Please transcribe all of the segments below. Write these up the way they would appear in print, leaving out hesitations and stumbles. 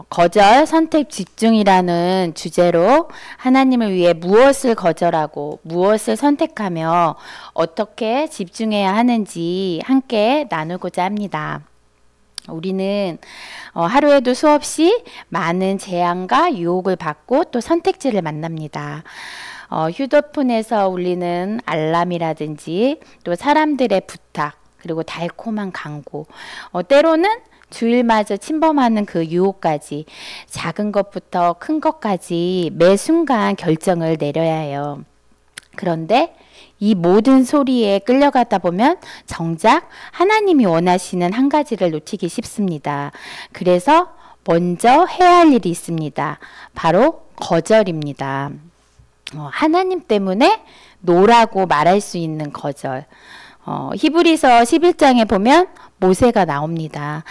거절, 선택, 집중이라는 주제로 하나님을 위해 무엇을 거절하고 무엇을 선택하며 어떻게 집중해야 하는지 함께 나누고자 합니다. 우리는 하루에도 수없이 많은 재앙과 유혹을 받고 또 선택지를 만납니다. 휴대폰에서 울리는 알람이라든지 또 사람들의 부탁, 그리고 달콤한 광고, 때로는 주일마저 침범하는 그 유혹까지, 작은 것부터 큰 것까지 매 순간 결정을 내려야 해요. 그런데 이 모든 소리에 끌려가다 보면 정작 하나님이 원하시는 한 가지를 놓치기 쉽습니다. 그래서 먼저 해야 할 일이 있습니다. 바로 거절입니다. 하나님 때문에 노라고 말할 수 있는 거절. 히브리서 11장에 보면 모세가 나옵니다.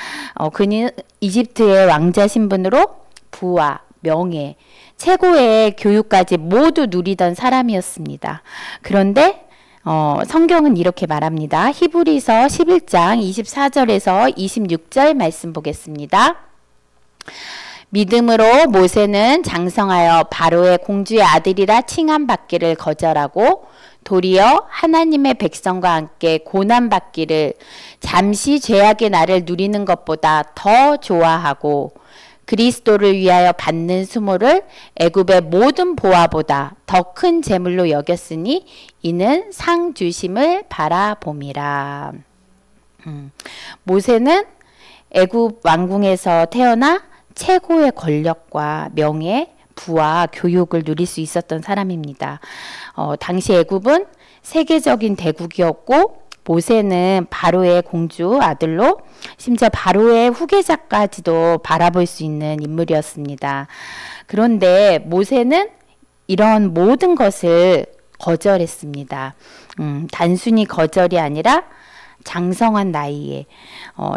그는 이집트의 왕자 신분으로 부와 명예, 최고의 교육까지 모두 누리던 사람이었습니다. 그런데 성경은 이렇게 말합니다. 히브리서 11장 24절에서 26절 말씀 보겠습니다. 믿음으로 모세는 장성하여 바로의 공주의 아들이라 칭함받기를 거절하고 도리어 하나님의 백성과 함께 고난받기를 잠시 죄악의 날을 누리는 것보다 더 좋아하고 그리스도를 위하여 받는 수모를 애굽의 모든 보화보다 더 큰 재물로 여겼으니 이는 상 주심을 바라봄이라. 모세는 애굽 왕궁에서 태어나 최고의 권력과 명예, 부와 교육을 누릴 수 있었던 사람입니다. 당시 애굽은 세계적인 대국이었고 모세는 바로의 공주 아들로 심지어 바로의 후계자까지도 바라볼 수 있는 인물이었습니다. 그런데 모세는 이런 모든 것을 거절했습니다. 단순히 거절이 아니라 장성한 나이에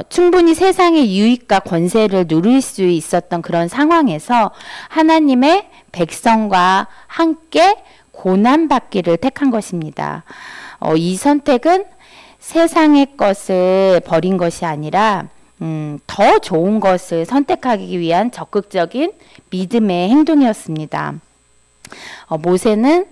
충분히 세상의 유익과 권세를 누릴 수 있었던 그런 상황에서 하나님의 백성과 함께 고난받기를 택한 것입니다. 이 선택은 세상의 것을 버린 것이 아니라 더 좋은 것을 선택하기 위한 적극적인 믿음의 행동이었습니다. 모세는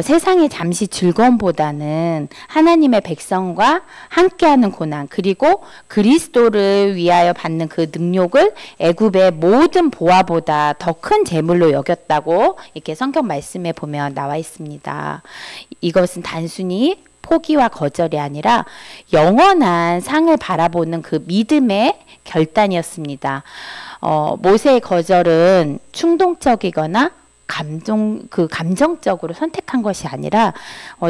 세상의 잠시 즐거움보다는 하나님의 백성과 함께하는 고난 그리고 그리스도를 위하여 받는 그 능력을 애굽의 모든 보화보다 더 큰 재물로 여겼다고 이렇게 성경 말씀에 보면 나와 있습니다. 이것은 단순히 포기와 거절이 아니라 영원한 상을 바라보는 그 믿음의 결단이었습니다. 모세의 거절은 충동적이거나 감정적으로 선택한 것이 아니라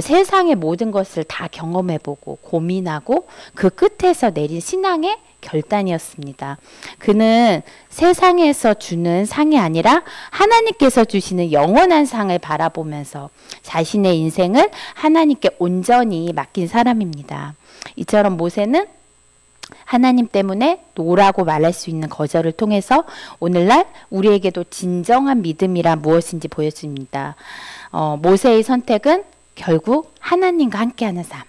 세상의 모든 것을 다 경험해보고 고민하고 그 끝에서 내린 신앙의 결단이었습니다. 그는 세상에서 주는 상이 아니라 하나님께서 주시는 영원한 상을 바라보면서 자신의 인생을 하나님께 온전히 맡긴 사람입니다. 이처럼 모세는 하나님 때문에 노라고 말할 수 있는 거절을 통해서 오늘날 우리에게도 진정한 믿음이란 무엇인지 보여줍니다. 모세의 선택은 결국 하나님과 함께하는 삶,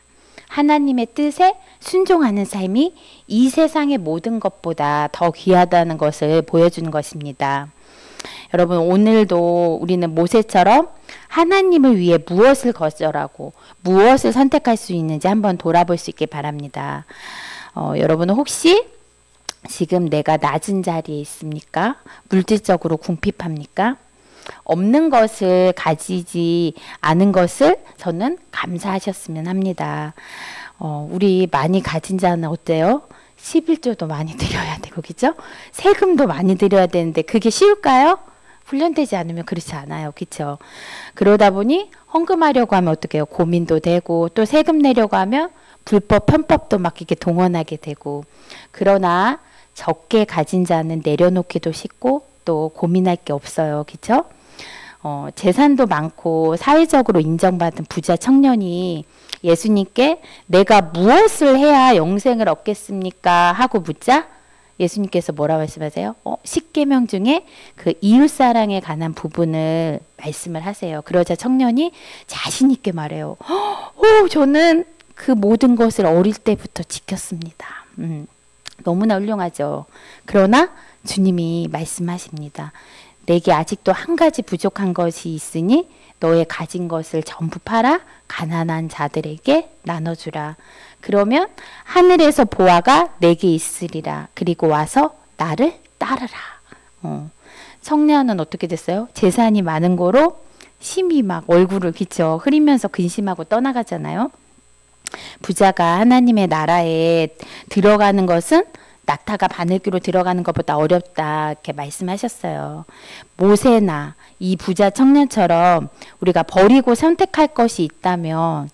하나님의 뜻에 순종하는 삶이 이 세상의 모든 것보다 더 귀하다는 것을 보여주는 것입니다. 여러분, 오늘도 우리는 모세처럼 하나님을 위해 무엇을 거절하고 무엇을 선택할 수 있는지 한번 돌아볼 수 있길 바랍니다. 여러분은 혹시 지금 내가 낮은 자리에 있습니까? 물질적으로 궁핍합니까? 없는 것을 가지지 않은 것을 저는 감사하셨으면 합니다. 우리 많이 가진 자는 어때요? 11조도 많이 드려야 되고, 그죠? 세금도 많이 드려야 되는데 그게 쉬울까요? 훈련되지 않으면 그렇지 않아요. 그렇죠? 그러다 보니 헌금하려고 하면 어떻게 해요? 고민도 되고 또 세금 내려고 하면 불법, 편법도 막 이렇게 동원하게 되고, 그러나 적게 가진 자는 내려놓기도 쉽고 또 고민할 게 없어요. 그렇죠? 재산도 많고 사회적으로 인정받은 부자 청년이 예수님께 내가 무엇을 해야 영생을 얻겠습니까? 하고 묻자 예수님께서 뭐라고 말씀하세요? 10계명 중에 그 이웃사랑에 관한 부분을 말씀을 하세요. 그러자 청년이 자신 있게 말해요. 저는 그 모든 것을 어릴 때부터 지켰습니다. 너무나 훌륭하죠. 그러나 주님이 말씀하십니다. 내게 아직도 한 가지 부족한 것이 있으니 너의 가진 것을 전부 팔아 가난한 자들에게 나눠주라. 그러면 하늘에서 보화가 내게 있으리라. 그리고 와서 나를 따르라. 청년은 어떻게 됐어요? 재산이 많은 거로 심히 막 얼굴을 그쵸 흐리면서 근심하고 떠나가잖아요. 부자가 하나님의 나라에 들어가는 것은 낙타가 바늘귀로 들어가는 것보다 어렵다 이렇게 말씀하셨어요. 모세나 이 부자 청년처럼 우리가 버리고 선택할 것이 있다면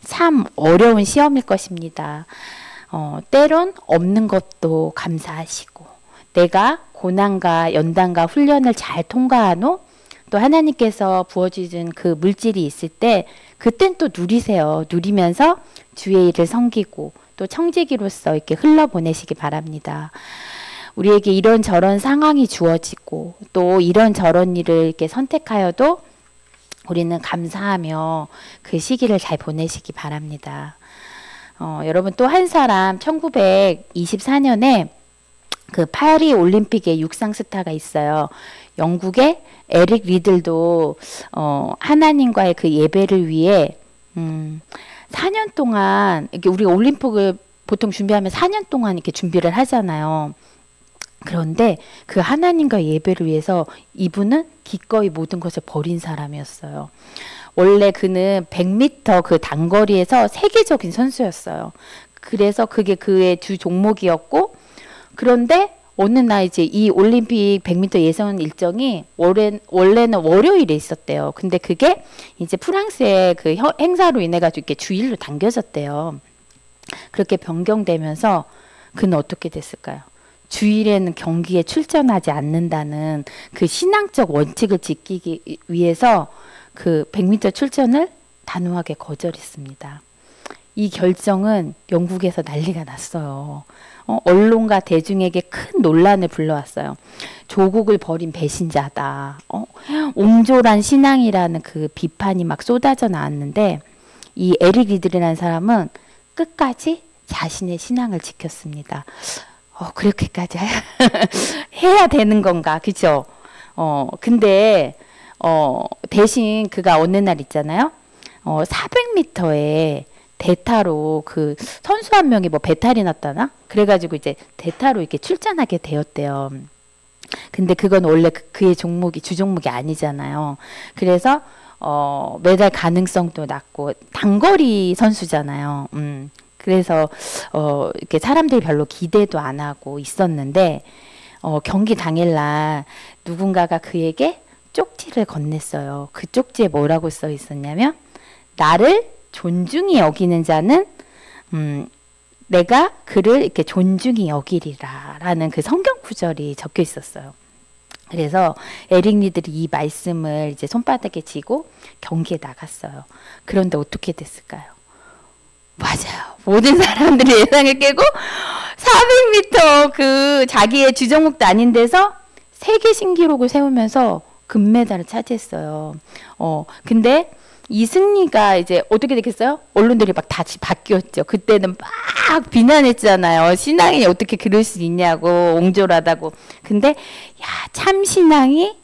참 어려운 시험일 것입니다. 때론 없는 것도 감사하시고 내가 고난과 연단과 훈련을 잘 통과한 후 또 하나님께서 부어주신 그 물질이 있을 때 그땐 또 누리세요. 누리면서 주의 일을 섬기고 또 청지기로서 이렇게 흘러보내시기 바랍니다. 우리에게 이런저런 상황이 주어지고 또 이런저런 일을 이렇게 선택하여도 우리는 감사하며 그 시기를 잘 보내시기 바랍니다. 여러분 또 한 사람 1924년에 그 파리 올림픽의 육상 스타가 있어요. 영국의 에릭 리들도 하나님과의 그 예배를 위해 4년 동안 이렇게 우리가 올림픽을 보통 준비하면 4년 동안 이렇게 준비를 하잖아요. 그런데 그 하나님과 예배를 위해서 이분은 기꺼이 모든 것을 버린 사람이었어요. 원래 그는 100m 그 단거리에서 세계적인 선수였어요. 그래서 그게 그의 주 종목이었고 그런데 어느 날 이제 이 올림픽 100m 예선 일정이 원래는 월요일에 있었대요. 근데 그게 이제 프랑스의 그 행사로 인해 가지고 이렇게 주일로 당겨졌대요. 그렇게 변경되면서 그는 어떻게 됐을까요? 주일에는 경기에 출전하지 않는다는 그 신앙적 원칙을 지키기 위해서 그 100m 출전을 단호하게 거절했습니다. 이 결정은 영국에서 난리가 났어요. 언론과 대중에게 큰 논란을 불러왔어요. 조국을 버린 배신자다. 옹졸한 신앙이라는 그 비판이 막 쏟아져 나왔는데 이 에릭 리들이라는 사람은 끝까지 자신의 신앙을 지켰습니다. 그렇게까지 해야 되는 건가? 그죠? 근데 대신 그가 어느 날 있잖아요. 400m에 대타로 그 선수 한 명이 뭐 배탈이 났다나? 그래가지고 이제 대타로 이렇게 출전하게 되었대요. 근데 그건 원래 그의 종목이 주 종목이 아니잖아요. 그래서 메달 가능성도 낮고 단거리 선수잖아요. 그래서 이렇게 사람들이 별로 기대도 안 하고 있었는데 경기 당일날 누군가가 그에게 쪽지를 건넸어요. 그 쪽지에 뭐라고 써 있었냐면 나를 존중히 여기는 자는 내가 그를 이렇게 존중히 여기리라 라는 그 성경 구절이 적혀 있었어요. 그래서 에릭 리들이 이 말씀을 이제 손바닥에 쥐고 경기에 나갔어요. 그런데 어떻게 됐을까요? 맞아요. 모든 사람들이 예상을 깨고 400m 그 자기의 주종목도 아닌 데서 세계 신기록을 세우면서 금메달을 차지했어요. 근데 이 승리가 이제 어떻게 됐겠어요? 언론들이 막 다시 바뀌었죠. 그때는 막 비난했잖아요. 신앙이 어떻게 그럴 수 있냐고, 옹졸하다고. 근데 야, 참 신앙이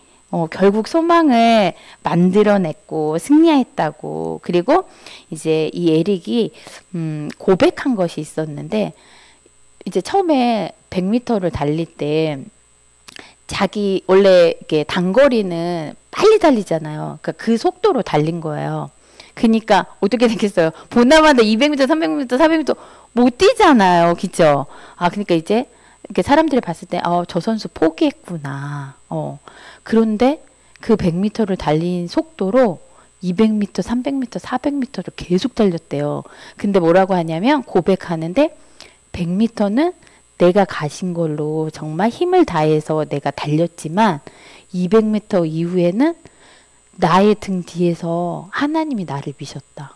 결국 소망을 만들어냈고 승리했다고. 그리고 이제 이 에릭이 고백한 것이 있었는데 이제 처음에 100m를 달릴 때 자기 원래 이렇게 단거리는 빨리 달리잖아요. 그러니까 그 속도로 달린 거예요. 그러니까 어떻게 됐겠어요? 보나마나 200m, 300m, 400m 못 뛰잖아요. 그죠? 그러니까 이제 이렇게 사람들이 봤을 때 저 선수 포기했구나. 그런데 그 100m를 달린 속도로 200m, 300m, 400m를 계속 달렸대요. 근데 뭐라고 하냐면 고백하는데 100m는 내가 가신 걸로 정말 힘을 다해서 내가 달렸지만 200m 이후에는 나의 등 뒤에서 하나님이 나를 미셨다.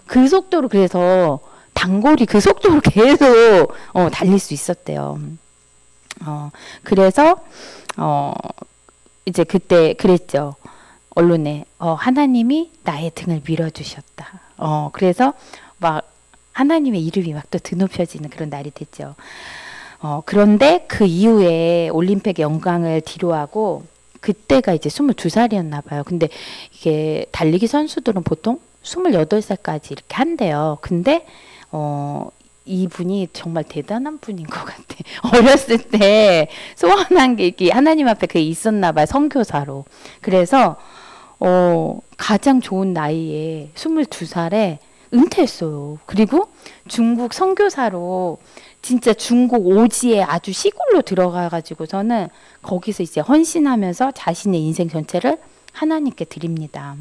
그 속도로 그래서 단거리 그 속도로 계속 달릴 수 있었대요. 그래서 이제 그때 그랬죠. 언론에 하나님이 나의 등을 밀어주셨다. 그래서 막 하나님의 이름이 막 또 드높여지는 그런 날이 됐죠. 그런데 그 이후에 올림픽 영광을 뒤로하고 그때가 이제 22살이었나 봐요. 근데 이게 달리기 선수들은 보통 28살까지 이렇게 한대요. 근데 이분이 정말 대단한 분인 것 같아. 어렸을 때 소원한 게 이게 하나님 앞에 그게 있었나 봐요. 선교사로. 그래서 가장 좋은 나이에 22살에 은퇴했어요. 그리고 중국 선교사로 진짜 중국 오지에 아주 시골로 들어가가지고서는 거기서 이제 헌신하면서 자신의 인생 전체를 하나님께 드립니다.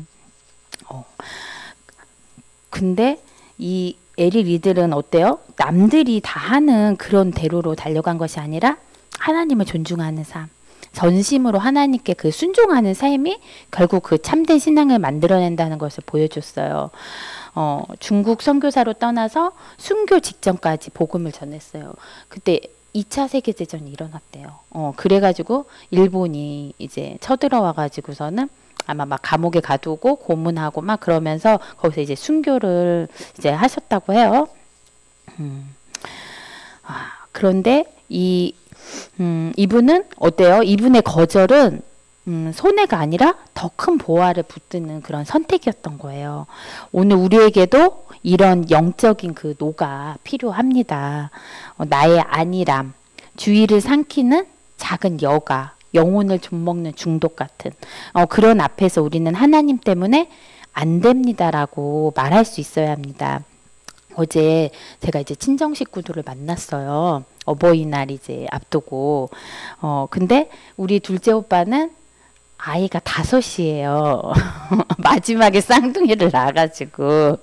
근데 이 에리 리들은 어때요? 남들이 다 하는 그런 대로로 달려간 것이 아니라 하나님을 존중하는 삶, 전심으로 하나님께 그 순종하는 삶이 결국 그 참된 신앙을 만들어낸다는 것을 보여줬어요. 중국 선교사로 떠나서 순교 직전까지 복음을 전했어요. 그때 2차 세계대전이 일어났대요. 그래가지고 일본이 이제 쳐들어와가지고서는 아마 막 감옥에 가두고 고문하고 막 그러면서 거기서 이제 순교를 이제 하셨다고 해요. 그런데 이분은 어때요? 이분의 거절은 손해가 아니라 더 큰 보화를 붙드는 그런 선택이었던 거예요. 오늘 우리에게도 이런 영적인 그 노가 필요합니다. 나의 안일함, 주의를 삼키는 작은 여가, 영혼을 좀먹는 중독 같은 그런 앞에서 우리는 하나님 때문에 안 됩니다라고 말할 수 있어야 합니다. 어제 제가 이제 친정 식구들을 만났어요. 어버이날 이제 앞두고. 근데 우리 둘째 오빠는 아이가 5이에요. 마지막에 쌍둥이를 낳아가지고.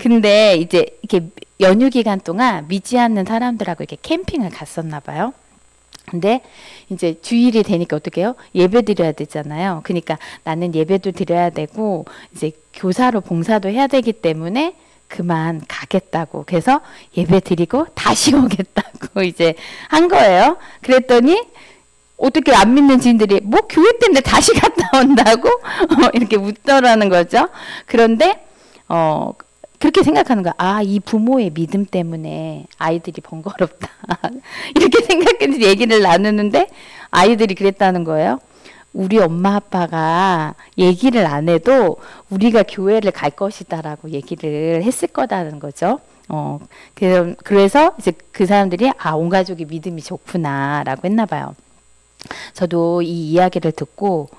근데 이제 이렇게 연휴 기간 동안 믿지 않는 사람들하고 이렇게 캠핑을 갔었나 봐요. 근데 이제 주일이 되니까 어떻게 해요? 예배 드려야 되잖아요. 그러니까 나는 예배도 드려야 되고 이제 교사로 봉사도 해야 되기 때문에 그만 가겠다고. 그래서 예배 드리고 다시 오겠다고 이제 한 거예요. 그랬더니 어떻게 안 믿는 지인들이 뭐 교회 때문에 다시 갔다 온다고 이렇게 묻더라는 거죠. 그런데 그렇게 생각하는 거야. 아, 이 부모의 믿음 때문에 아이들이 번거롭다. 이렇게 생각해서 얘기를 나누는데 아이들이 그랬다는 거예요. 우리 엄마 아빠가 얘기를 안 해도 우리가 교회를 갈 것이다라고 얘기를 했을 거다는 거죠. 그래서 이제 그 사람들이 온 가족이 믿음이 좋구나라고 했나 봐요. 저도 이 이야기를 듣고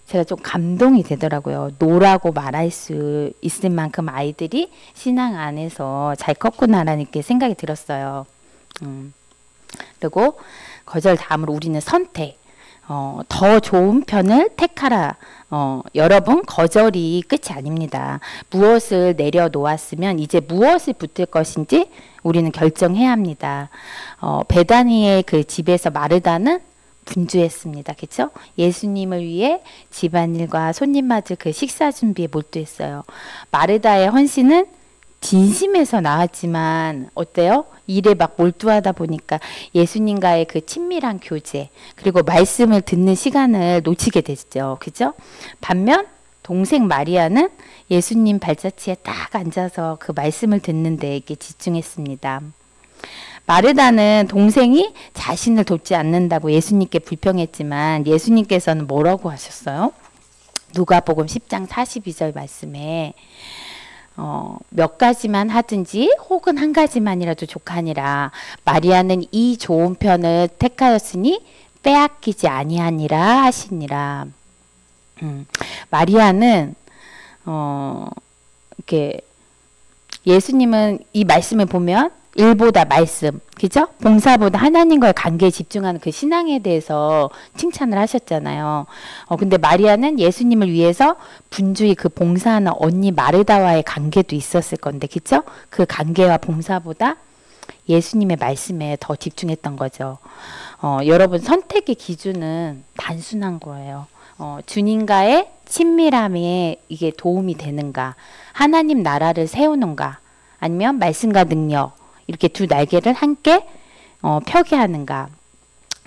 제가 좀 감동이 되더라고요. 노라고 말할 수 있을 만큼 아이들이 신앙 안에서 잘 컸구나라는 게 생각이 들었어요. 그리고 거절 다음으로 우리는 선택. 더 좋은 편을 택하라. 여러분, 거절이 끝이 아닙니다. 무엇을 내려놓았으면 이제 무엇을 붙을 것인지 우리는 결정해야 합니다. 베다니의 그 집에서 마르다는 분주했습니다. 그렇죠? 예수님을 위해 집안일과 손님 맞을 그 식사 준비에 몰두했어요. 마르다의 헌신은 진심에서 나왔지만 어때요? 일에 막 몰두하다 보니까 예수님과의 그 친밀한 교제 그리고 말씀을 듣는 시간을 놓치게 됐죠. 그죠? 반면 동생 마리아는 예수님 발자취에 딱 앉아서 그 말씀을 듣는 데에게 집중했습니다. 마르다는 동생이 자신을 돕지 않는다고 예수님께 불평했지만 예수님께서는 뭐라고 하셨어요? 누가복음 10장 42절 말씀에 몇 가지만 하든지 혹은 한 가지만이라도 족하니라. 마리아는 이 좋은 편을 택하였으니 빼앗기지 아니하니라 하시니라. 마리아는 이렇게 예수님은 이 말씀을 보면 일보다 말씀, 그죠? 봉사보다 하나님과의 관계에 집중하는 그 신앙에 대해서 칭찬을 하셨잖아요. 근데 마리아는 예수님을 위해서 분주히 그 봉사하는 언니 마르다와의 관계도 있었을 건데, 그죠? 그 관계와 봉사보다 예수님의 말씀에 더 집중했던 거죠. 여러분, 선택의 기준은 단순한 거예요. 주님과의 친밀함에 이게 도움이 되는가? 하나님 나라를 세우는가? 아니면 말씀과 능력, 이렇게 두 날개를 함께 펴게 하는가.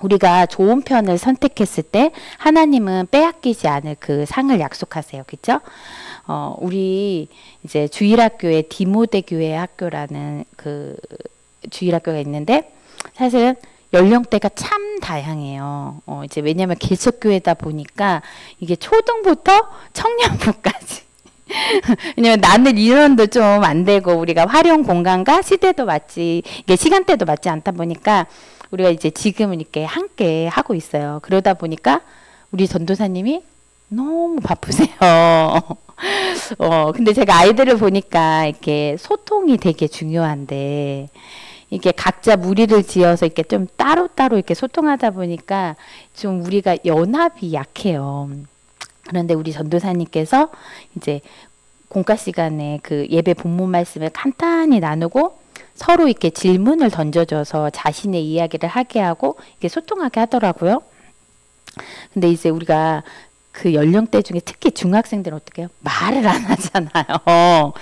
우리가 좋은 편을 선택했을 때 하나님은 빼앗기지 않을 그 상을 약속하세요. 그렇죠? 우리 이제 주일학교에 디모데 교회 학교라는 그 주일학교가 있는데 사실은 연령대가 참 다양해요. 이제 왜냐면 개척교회다 보니까 이게 초등부터 청년부까지. 왜냐면 나는 인원도 좀 안 되고 우리가 활용 공간과 시대도 맞지, 이게 시간대도 맞지 않다 보니까 우리가 이제 지금은 이렇게 함께 하고 있어요. 그러다 보니까 우리 전도사님이 너무 바쁘세요. 근데 제가 아이들을 보니까 이렇게 소통이 되게 중요한데, 이게 각자 무리를 지어서 이렇게 좀 따로따로 이렇게 소통하다 보니까 좀 우리가 연합이 약해요. 그런데 우리 전도사님께서 이제 공과 시간에 그 예배 본문 말씀을 간단히 나누고 서로 이렇게 질문을 던져줘서 자신의 이야기를 하게 하고 이렇게 소통하게 하더라고요. 근데 이제 우리가 그 연령대 중에 특히 중학생들은 어떻게 해요? 말을 안 하잖아요.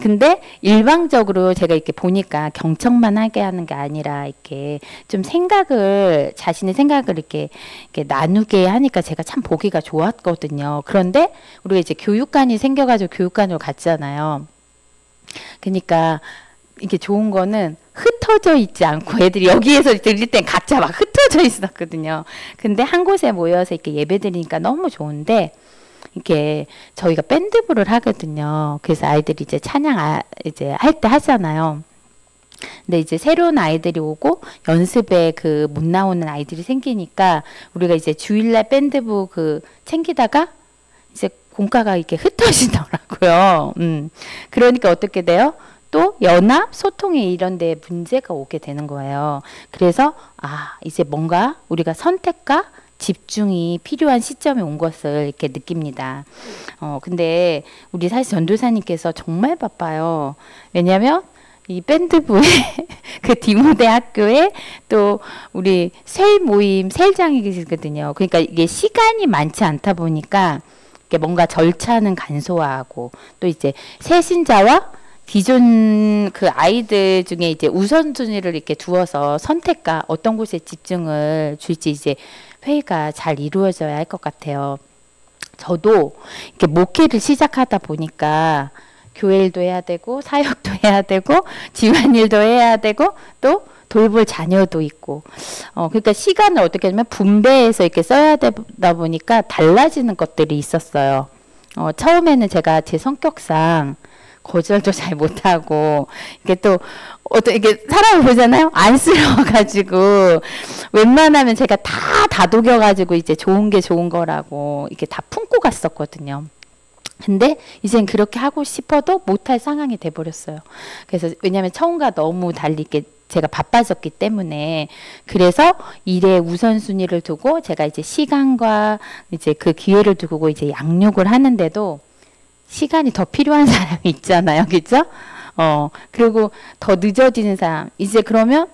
근데 일방적으로 제가 이렇게 보니까 경청만 하게 하는 게 아니라 이렇게 좀 자신의 생각을 이렇게 나누게 하니까 제가 참 보기가 좋았거든요. 그런데 우리가 이제 교육관이 생겨가지고 교육관으로 갔잖아요. 그러니까 이게 좋은 거는 흩어져 있지 않고 애들이 여기에서 들릴 땐 각자 막 흩어져 있었거든요. 근데 한 곳에 모여서 이렇게 예배 드리니까 너무 좋은데, 이렇게 저희가 밴드부를 하거든요. 그래서 아이들이 이제 찬양 이제 할 때 하잖아요. 근데 이제 새로운 아이들이 오고 연습에 그 못 나오는 아이들이 생기니까 우리가 이제 주일날 밴드부 챙기다가 이제 공과가 이렇게 흩어지더라고요. 그러니까 어떻게 돼요? 또 연합, 소통에 이런 데 문제가 오게 되는 거예요. 그래서 이제 뭔가 우리가 선택과 집중이 필요한 시점에 온 것을 이렇게 느낍니다. 근데 우리 사실 전도사님께서 정말 바빠요. 왜냐면 이 밴드부에 그 디모데 학교에 또 우리 셀 모임 셀장이 계시거든요. 그러니까 이게 시간이 많지 않다 보니까 이게 뭔가 절차는 간소화하고, 또 이제 새신자와 기존 그 아이들 중에 이제 우선순위를 이렇게 두어서 선택과 어떤 곳에 집중을 줄지 이제 회의가 잘 이루어져야 할 것 같아요. 저도 이렇게 목회를 시작하다 보니까 교회 일도 해야 되고 사역도 해야 되고 집안일도 해야 되고 또 돌볼 자녀도 있고, 그러니까 시간을 어떻게 하면 분배해서 이렇게 써야 되다 보니까 달라지는 것들이 있었어요. 처음에는 제가 제 성격상 거절도 잘 못하고, 이게 또, 이게 사람을 보잖아요? 안쓰러워가지고, 웬만하면 제가 다 다독여가지고, 이제 좋은 게 좋은 거라고, 이렇게 다 품고 갔었거든요. 근데, 이젠 그렇게 하고 싶어도 못할 상황이 돼버렸어요. 그래서, 왜냐면 처음과 너무 달리, 이렇게 제가 바빠졌기 때문에, 그래서 일에 우선순위를 두고, 제가 이제 시간과 이제 그 기회를 두고 이제 양육을 하는데도, 시간이 더 필요한 사람이 있잖아요. 그죠? 그리고 더 늦어지는 사람. 이제 그러면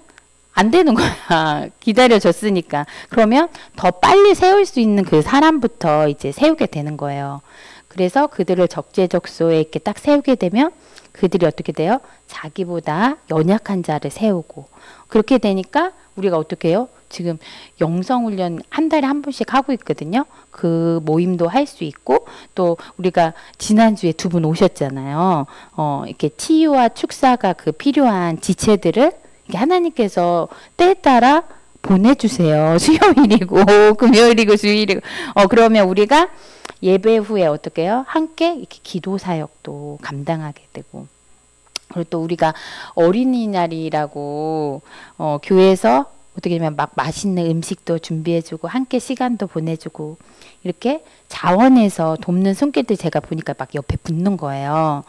안 되는 거야. 기다려줬으니까. 그러면 더 빨리 세울 수 있는 그 사람부터 이제 세우게 되는 거예요. 그래서 그들을 적재적소에 이렇게 딱 세우게 되면 그들이 어떻게 돼요? 자기보다 연약한 자를 세우고. 그렇게 되니까 우리가 어떻게 해요? 지금 영성훈련 한 달에 한 번씩 하고 있거든요. 그 모임도 할 수 있고, 또 우리가 지난주에 2분 오셨잖아요. 이렇게 치유와 축사가 그 필요한 지체들을 이렇게 하나님께서 때에 따라 보내주세요. 수요일이고 금요일이고 주일이고. 그러면 우리가 예배 후에 어떻게 해요? 함께 이렇게 기도 사역도 감당하게 되고. 그리고 또 우리가 어린이날이라고 교회에서 어떻게 보면 막 맛있는 음식도 준비해주고 함께 시간도 보내주고 이렇게 자원해서 돕는 손길들 제가 보니까 막 옆에 붙는 거예요.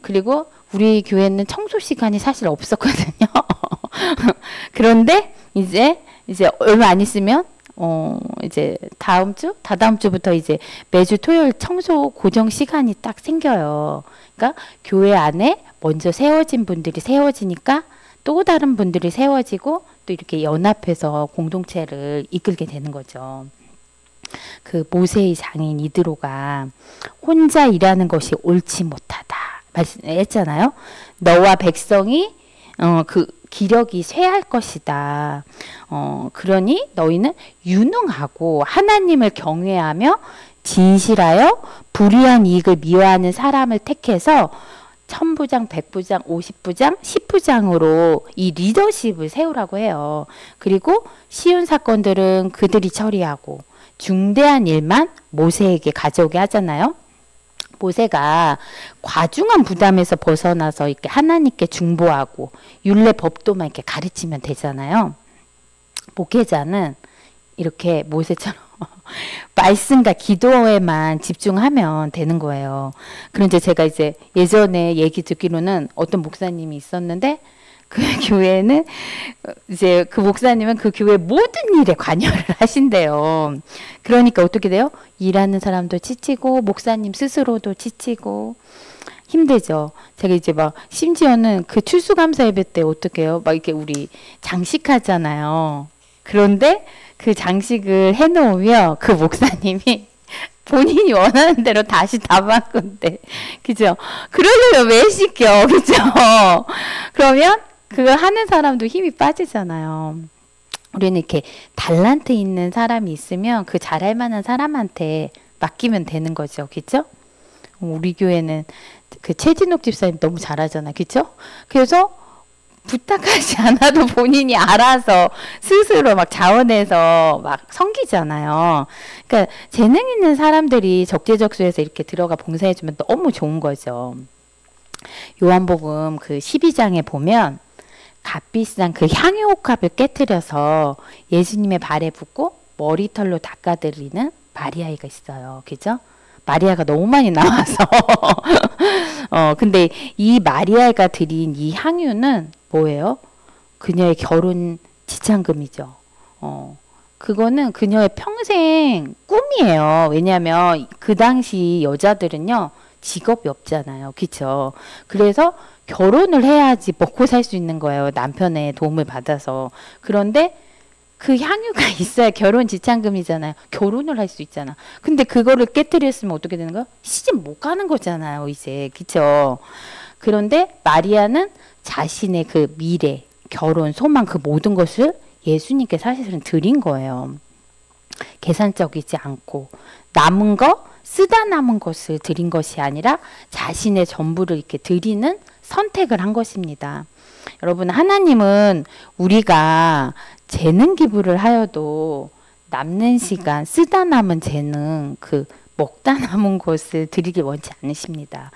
그리고 우리 교회는 청소 시간이 사실 없었거든요. 그런데 이제 얼마 안 있으면 이제 다다음 주부터 이제 매주 토요일 청소 고정 시간이 딱 생겨요. 그러니까 교회 안에 먼저 세워진 분들이 세워지니까 또 다른 분들이 세워지고 또 이렇게 연합해서 공동체를 이끌게 되는 거죠. 그 모세의 장인 이드로가 혼자 일하는 것이 옳지 못하다 말씀했잖아요. 너와 백성이 그 기력이 쇠할 것이다. 그러니 너희는 유능하고 하나님을 경외하며 진실하여 불의한 이익을 미워하는 사람을 택해서 1000부장, 100부장, 50부장, 10부장으로 이 리더십을 세우라고 해요. 그리고 쉬운 사건들은 그들이 처리하고 중대한 일만 모세에게 가져오게 하잖아요. 모세가 과중한 부담에서 벗어나서 이렇게 하나님께 중보하고 율례 법도만 이렇게 가르치면 되잖아요. 목회자는 이렇게 모세처럼 말씀과 기도에만 집중하면 되는 거예요. 그런데 제가 이제 예전에 얘기 듣기로는 어떤 목사님이 있었는데 그 교회는 이제 그 목사님은 그 교회 모든 일에 관여를 하신대요. 그러니까 어떻게 돼요? 일하는 사람도 지치고 목사님 스스로도 지치고 힘들죠. 제가 이제 막 심지어는 그 추수감사 예배 때 어떻게 해요? 막 이렇게 우리 장식하잖아요. 그런데 그 장식을 해놓으면 그 목사님이 본인이 원하는 대로 다시 다 바꾼대. 그죠? 그러려면 왜 시켜? 그죠? 그러면 그거 하는 사람도 힘이 빠지잖아요. 우리는 이렇게 달란트 있는 사람이 있으면 그 잘할 만한 사람한테 맡기면 되는 거죠. 그죠? 우리 교회는 그 최진옥 집사님 너무 잘하잖아요. 그죠? 그래서 부탁하지 않아도 본인이 알아서 스스로 막 자원해서 막 섬기잖아요. 그러니까 재능 있는 사람들이 적재적소에서 이렇게 들어가 봉사해주면 너무 좋은 거죠. 요한복음 그 12장에 보면 값비싼 그 향유옥합을 깨트려서 예수님의 발에 붓고 머리털로 닦아드리는 마리아이가 있어요. 그죠? 마리아가 너무 많이 나와서 근데 이 마리아가 드린 이 향유는 뭐예요? 그녀의 결혼 지참금이죠. 그거는 그녀의 평생 꿈이에요. 왜냐하면 그 당시 여자들은요 직업이 없잖아요. 그쵸? 그래서 결혼을 해야지 먹고 살 수 있는 거예요. 남편의 도움을 받아서. 그런데 그 향유가 있어야 결혼 지참금이잖아요. 결혼을 할 수 있잖아. 근데 그거를 깨뜨렸으면 어떻게 되는 거야? 시집 못 가는 거잖아요. 이제. 그쵸? 그런데 마리아는 자신의 그 미래, 결혼, 소망 그 모든 것을 예수님께 사실은 드린 거예요. 계산적이지 않고 남은 거, 쓰다 남은 것을 드린 것이 아니라 자신의 전부를 이렇게 드리는 선택을 한 것입니다. 여러분, 하나님은 우리가 재능 기부를 하여도 남는 시간, 쓰다 남은 재능, 그 먹다 남은 것을 드리길 원치 않으십니다.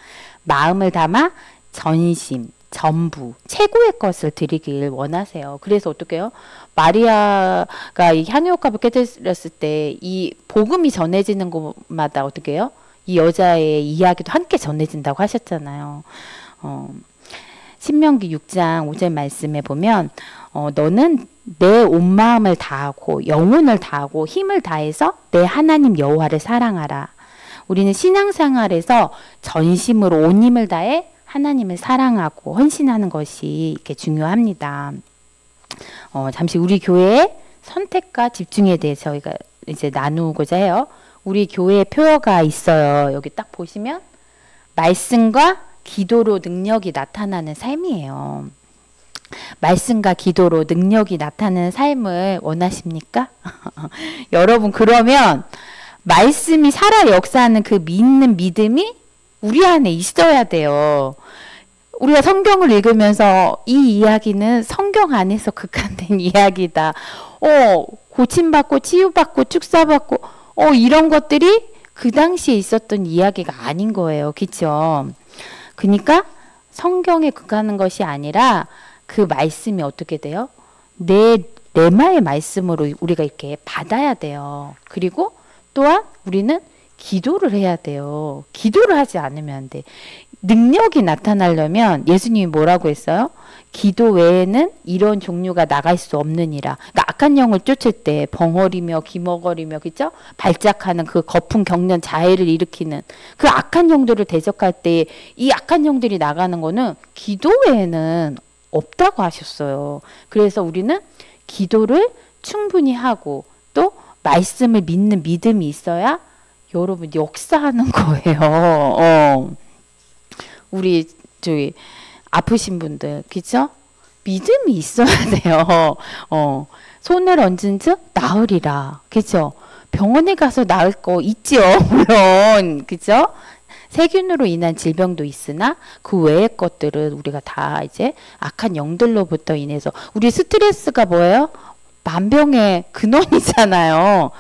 마음을 담아 전심, 전부, 최고의 것을 드리길 원하세요. 그래서 어떻게 해요? 마리아가 이 향유옥합을 깨뜨렸을 때 이 복음이 전해지는 곳마다 어떻게 해요? 이 여자의 이야기도 함께 전해진다고 하셨잖아요. 신명기 6장 5절 말씀에 보면 너는 내 온 마음을 다하고 영혼을 다하고 힘을 다해서 내 하나님 여호와를 사랑하라. 우리는 신앙생활에서 전심으로 온 힘을 다해 하나님을 사랑하고 헌신하는 것이 이렇게 중요합니다. 잠시 우리 교회의 선택과 집중에 대해서 저희가 이제 나누고자 해요. 우리 교회에 표어가 있어요. 여기 딱 보시면 말씀과 기도로 능력이 나타나는 삶이에요. 말씀과 기도로 능력이 나타나는 삶을 원하십니까? 여러분, 그러면 말씀이 살아 역사하는 그 믿는 믿음이 우리 안에 있어야 돼요. 우리가 성경을 읽으면서 이 이야기는 성경 안에서 극한된 이야기다. 고침받고 치유받고 축사받고 이런 것들이 그 당시에 있었던 이야기가 아닌 거예요. 그렇죠? 그러니까 성경에 극하는 것이 아니라 그 말씀이 어떻게 돼요? 레마의 말씀으로 우리가 이렇게 받아야 돼요. 그리고 또한 우리는 기도를 해야 돼요. 기도를 하지 않으면 안 돼. 능력이 나타나려면 예수님이 뭐라고 했어요? 기도 외에는 이런 종류가 나갈 수 없느니라. 그러니까 악한 영을 쫓을 때 벙어리며 기머거리며 그죠? 발작하는 그 거품 경련 자해를 일으키는 그 악한 영들을 대적할 때 이 악한 영들이 나가는 거는 기도 외에는 없다고 하셨어요. 그래서 우리는 기도를 충분히 하고 또 말씀을 믿는 믿음이 있어야 여러분 역사하는 거예요. 우리 저기 아프신 분들 그죠? 믿음이 있어야 돼요. 손을 얹은 즉 나으리라. 그죠? 병원에 가서 나을 거 있죠. 물론 그죠? 세균으로 인한 질병도 있으나 그 외의 것들은 우리가 다 이제 악한 영들로부터 인해서 우리 스트레스가 뭐예요? 만병의 근원이잖아요.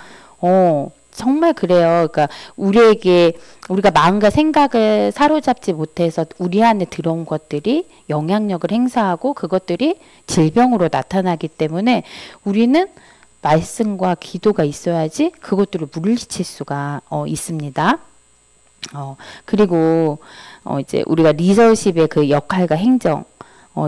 정말 그래요. 그러니까 우리에게 우리가 마음과 생각을 사로잡지 못해서 우리 안에 들어온 것들이 영향력을 행사하고 그것들이 질병으로 나타나기 때문에 우리는 말씀과 기도가 있어야지 그것들을 물리칠 수가 있습니다. 그리고 이제 우리가 리더십의 그 역할과 행정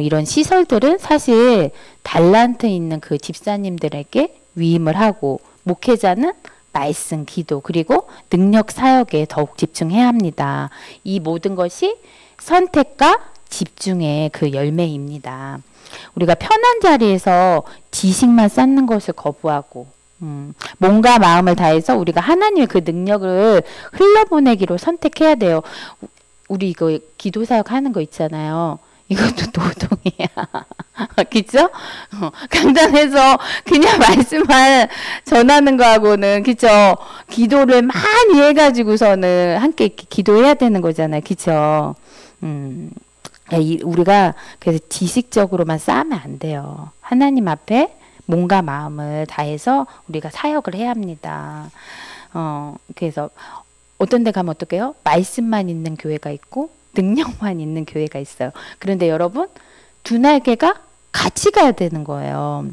이런 시설들은 사실 달란트 있는 그 집사님들에게 위임을 하고 목회자는 말씀, 기도, 그리고 능력 사역에 더욱 집중해야 합니다. 이 모든 것이 선택과 집중의 그 열매입니다. 우리가 편한 자리에서 지식만 쌓는 것을 거부하고 몸과 마음을 다해서 우리가 하나님의 그 능력을 흘러보내기로 선택해야 돼요. 우리 이거 기도 사역 하는 거 있잖아요. 이것도 노동이야. 그죠? 간단해서 그냥 말씀만 전하는 거하고는, 그죠? 기도를 많이 해가지고서는 함께 기도해야 되는 거잖아요. 그죠? 우리가 그래서 지식적으로만 쌓으면 안 돼요. 하나님 앞에 몸과 마음을 다해서 우리가 사역을 해야 합니다. 그래서 어떤 데 가면 어떡해요? 말씀만 있는 교회가 있고 능력만 있는 교회가 있어요. 그런데 여러분, 두 날개가 같이 가야 되는 거예요.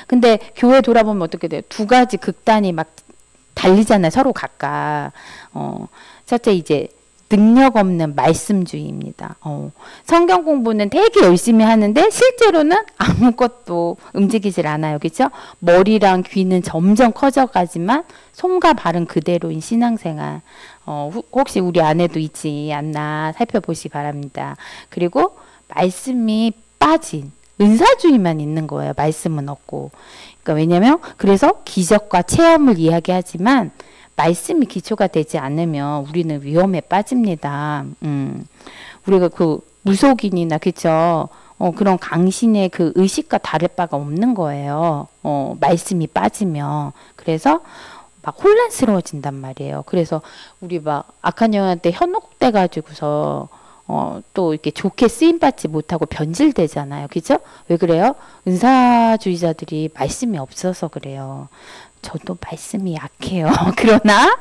근데 교회 돌아보면 어떻게 돼요? 두 가지 극단이 막 달리잖아요. 서로 각각. 첫째 이제 능력 없는 말씀주의입니다. 성경 공부는 되게 열심히 하는데 실제로는 아무것도 움직이질 않아요. 그렇죠? 머리랑 귀는 점점 커져가지만 손과 발은 그대로인 신앙생활. 혹시 우리 안에도 있지 않나 살펴보시기 바랍니다. 그리고 말씀이 빠진 은사주의만 있는 거예요. 말씀은 없고. 그러니까 왜냐면 그래서 기적과 체험을 이야기하지만 말씀이 기초가 되지 않으면 우리는 위험에 빠집니다. 우리가 그 무속인이나 그쵸? 그런 강신의 그 의식과 다를 바가 없는 거예요. 말씀이 빠지면. 그래서 막 혼란스러워진단 말이에요. 그래서 우리 막 악한 영한테 현혹돼 가지고서 또 이렇게 좋게 쓰임받지 못하고 변질되잖아요. 그죠? 왜 그래요? 은사주의자들이 말씀이 없어서 그래요. 저도 말씀이 약해요. 그러나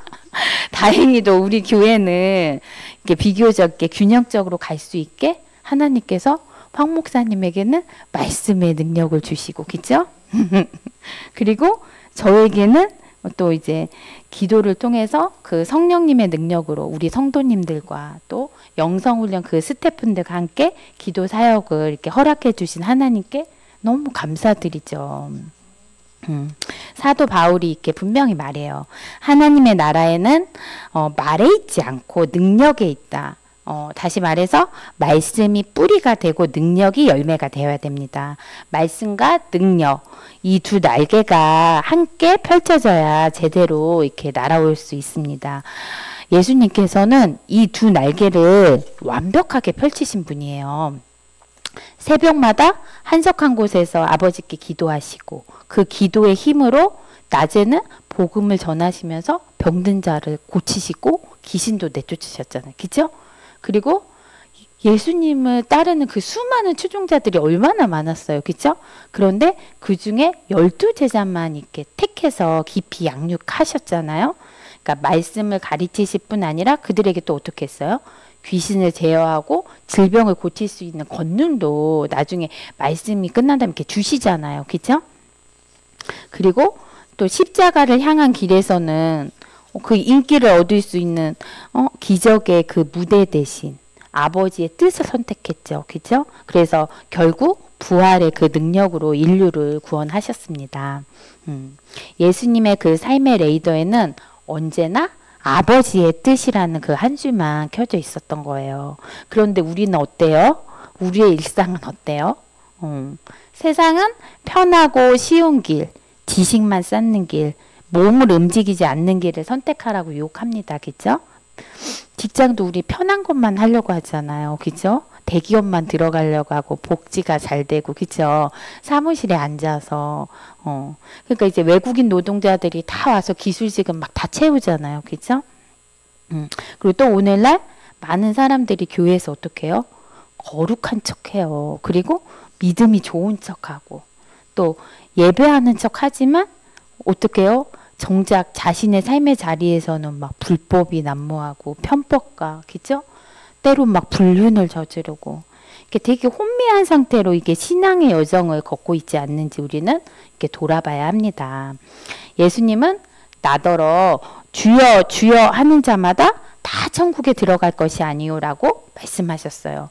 다행히도 우리 교회는 이렇게 비교적 균형적으로 갈 수 있게 하나님께서 황 목사님에게는 말씀의 능력을 주시고, 그죠? 그리고 저에게는 또 이제 기도를 통해서 그 성령님의 능력으로 우리 성도님들과 또 영성훈련 그 스태프분들과 함께 기도 사역을 이렇게 허락해 주신 하나님께 너무 감사드리죠. 사도 바울이 이렇게 분명히 말해요. 하나님의 나라에는 말에 있지 않고 능력에 있다. 다시 말해서 말씀이 뿌리가 되고 능력이 열매가 되어야 됩니다. 말씀과 능력, 이 두 날개가 함께 펼쳐져야 제대로 이렇게 날아올 수 있습니다. 예수님께서는 이 두 날개를 완벽하게 펼치신 분이에요. 새벽마다 한적한 곳에서 아버지께 기도하시고 그 기도의 힘으로 낮에는 복음을 전하시면서 병든 자를 고치시고 귀신도 내쫓으셨잖아요. 그죠? 그리고 예수님을 따르는 그 수많은 추종자들이 얼마나 많았어요. 그죠? 그런데 그 중에 12제자만 이렇게 택해서 깊이 양육하셨잖아요. 그러니까 말씀을 가르치실 뿐 아니라 그들에게 또 어떻게 했어요? 귀신을 제어하고 질병을 고칠 수 있는 권능도 나중에 말씀이 끝난 다음에 이렇게 주시잖아요. 그죠? 그리고 또 십자가를 향한 길에서는 그 인기를 얻을 수 있는 기적의 그 무대 대신 아버지의 뜻을 선택했죠. 그죠? 그래서 결국 부활의 그 능력으로 인류를 구원하셨습니다. 예수님의 그 삶의 레이더에는 언제나 아버지의 뜻이라는 그 한 줄만 켜져 있었던 거예요. 그런데 우리는 어때요? 우리의 일상은 어때요? 세상은 편하고 쉬운 길, 지식만 쌓는 길, 몸을 움직이지 않는 길을 선택하라고 유혹합니다. 그죠? 직장도 우리 편한 것만 하려고 하잖아요. 그죠? 대기업만 들어가려고 하고 복지가 잘 되고, 그죠? 사무실에 앉아서 그러니까 이제 외국인 노동자들이 다 와서 기술직은 막 다 채우잖아요. 그죠? 그리고 또 오늘날 많은 사람들이 교회에서 어떻게 해요? 거룩한 척해요. 그리고 믿음이 좋은 척하고 또 예배하는 척하지만 어떻게 해요? 정작 자신의 삶의 자리에서는 막 불법이 난무하고 편법과 그죠? 때로 막 불륜을 저지르고 이렇게 되게 혼미한 상태로 이게 신앙의 여정을 걷고 있지 않는지 우리는 이렇게 돌아봐야 합니다. 예수님은 나더러 주여 주여 하는 자마다 다 천국에 들어갈 것이 아니오라고 말씀하셨어요.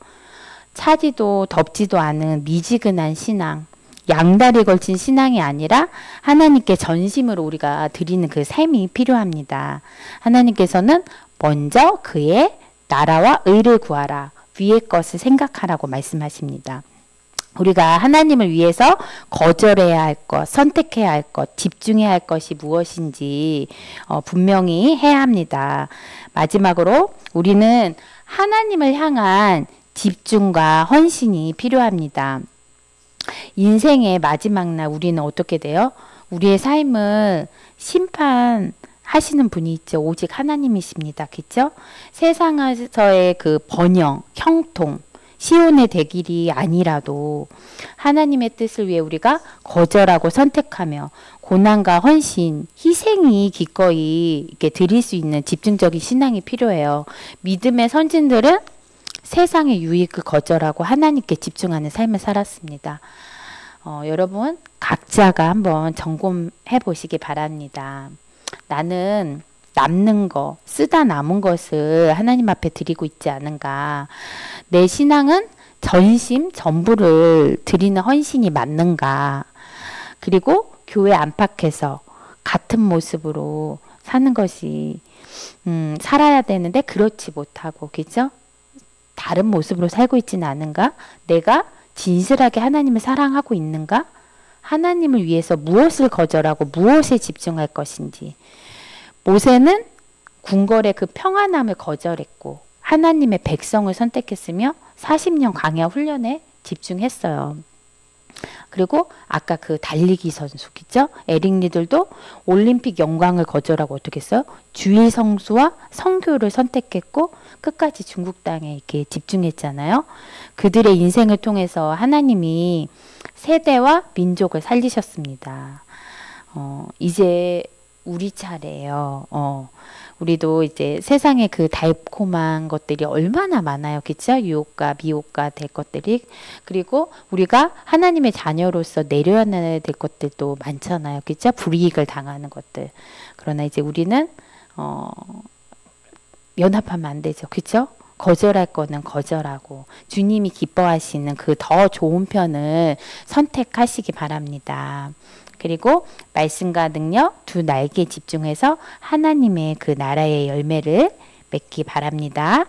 차지도 덥지도 않은 미지근한 신앙, 양다리 걸친 신앙이 아니라 하나님께 전심으로 우리가 드리는 그 삶이 필요합니다. 하나님께서는 먼저 그의 나라와 의를 구하라. 위의 것을 생각하라고 말씀하십니다. 우리가 하나님을 위해서 거절해야 할 것, 선택해야 할 것, 집중해야 할 것이 무엇인지 분명히 해야 합니다. 마지막으로 우리는 하나님을 향한 집중과 헌신이 필요합니다. 인생의 마지막 날 우리는 어떻게 돼요? 우리의 삶을 심판하시는 분이 있죠. 오직 하나님이십니다. 그렇죠? 세상에서의 그 번영, 형통, 시온의 대길이 아니라도 하나님의 뜻을 위해 우리가 거절하고 선택하며 고난과 헌신, 희생이 기꺼이 이렇게 드릴 수 있는 집중적인 신앙이 필요해요. 믿음의 선진들은 세상의 유익을 거절하고 하나님께 집중하는 삶을 살았습니다. 여러분 각자가 한번 점검해 보시기 바랍니다. 나는 남는 거, 쓰다 남은 것을 하나님 앞에 드리고 있지 않은가? 내 신앙은 전심 전부를 드리는 헌신이 맞는가? 그리고 교회 안팎에서 같은 모습으로 사는 것이 살아야 되는데 그렇지 못하고 그죠? 다른 모습으로 살고 있지는 않은가? 내가 진실하게 하나님을 사랑하고 있는가? 하나님을 위해서 무엇을 거절하고 무엇에 집중할 것인지. 모세는 궁궐의 그 평안함을 거절했고 하나님의 백성을 선택했으며 40년 광야 훈련에 집중했어요. 그리고 아까 그 달리기 선수겠죠? 에릭리들도 올림픽 영광을 거절하고 어떻게 했어요? 주일 성수와 성교를 선택했고 끝까지 중국 땅에 이렇게 집중했잖아요. 그들의 인생을 통해서 하나님이 세대와 민족을 살리셨습니다. 이제 우리 차례예요. 우리도 이제 세상에 그 달콤한 것들이 얼마나 많아요. 그쵸? 유혹과 미혹과 될 것들이. 그리고 우리가 하나님의 자녀로서 내려야 될 것들도 많잖아요. 그쵸? 불이익을 당하는 것들. 그러나 이제 우리는, 연합하면 안 되죠. 그쵸? 거절할 거는 거절하고 주님이 기뻐하시는 그 더 좋은 편을 선택하시기 바랍니다. 그리고 말씀과 능력 두 날개에 집중해서 하나님의 그 나라의 열매를 맺기 바랍니다.